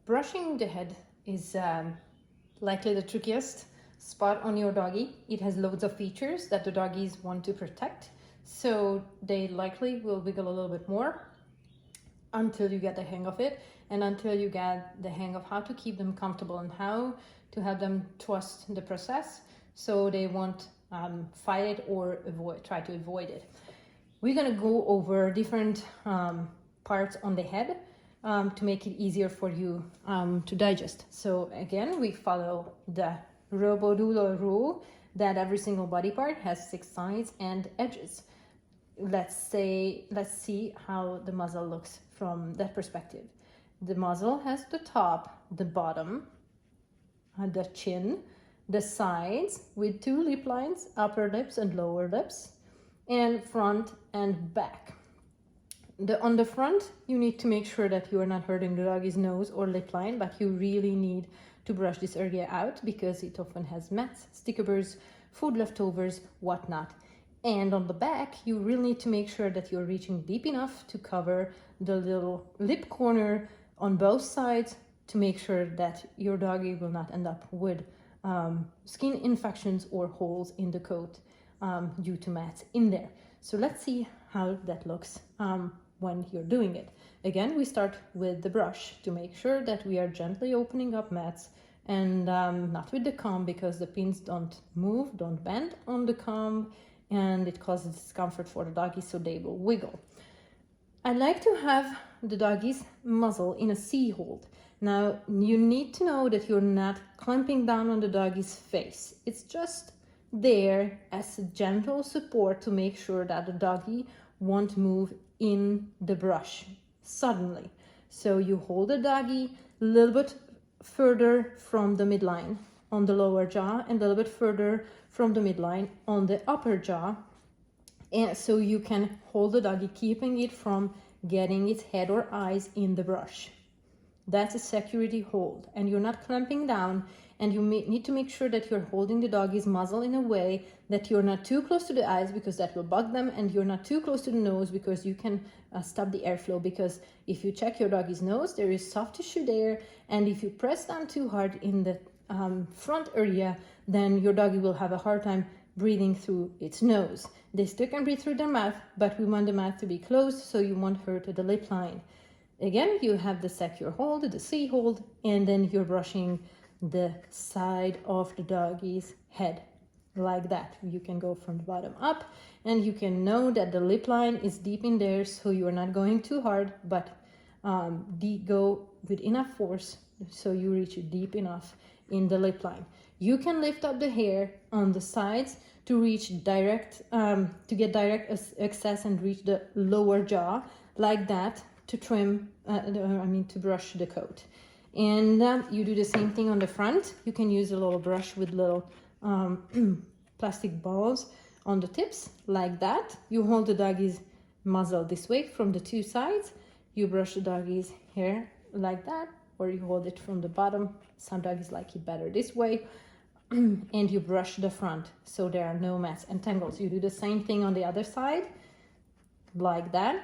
Brushing the head is likely the trickiest spot on your doggy. It has loads of features that the doggies want to protect, so they likely will wiggle a little bit more until you get the hang of it, and until you get the hang of how to keep them comfortable and how to have them trust the process so they won't fight it or try to avoid it. We're going to go over different parts on the head to make it easier for you to digest. So again, we follow the Robodulo rule that every single body part has 6 sides and edges. Let's see how the muzzle looks from that perspective. The muzzle has the top, the bottom, the chin, the sides with 2 lip lines, upper lips and lower lips, and front and back. On the front, you need to make sure that you are not hurting the doggy's nose or lip line, but you really need to brush this area out because it often has mats, sticker burrs, food leftovers, whatnot. And on the back, you really need to make sure that you're reaching deep enough to cover the little lip corner on both sides to make sure that your doggy will not end up with skin infections or holes in the coat due to mats in there. So let's see how that looks when you're doing it. Again, we start with the brush to make sure that we are gently opening up mats and not with the comb, because the pins don't move, don't bend on the comb, and it causes discomfort for the doggy, so they will wiggle. I like to have the doggy's muzzle in a C hold. Now, you need to know that you're not clamping down on the doggy's face. It's just there as a gentle support to make sure that the doggy won't move in the brush suddenly. So you hold the doggy a little bit further from the midline on the lower jaw and a little bit further from the midline on the upper jaw, and so you can hold the doggy, keeping it from getting its head or eyes in the brush. That's a security hold, and you're not clamping down, and you need to make sure that you're holding the doggy's muzzle in a way that you're not too close to the eyes, because that will bug them, and you're not too close to the nose because you can stop the airflow. Because if you check your doggy's nose, there is soft tissue there, and if you press down too hard in the front area, then your doggy will have a hard time breathing through its nose. They still can breathe through their mouth, but we want the mouth to be closed so you won't hurt the lip line. Again, you have the secure hold, the C hold, and then you're brushing the side of the doggy's head like that. You can go from the bottom up, and you can know that the lip line is deep in there, so you are not going too hard, but go with enough force so you reach it deep enough in the lip line. You can lift up the hair on the sides to reach direct, to get direct access and reach the lower jaw like that, to trim, to brush the coat. And you do the same thing on the front. You can use a little brush with little plastic balls on the tips like that. You hold the doggy's muzzle this way from the 2 sides. You brush the doggy's hair like that, or you hold it from the bottom. Some doggies like it better this way. And you brush the front so there are no mats and tangles. You do the same thing on the other side like that.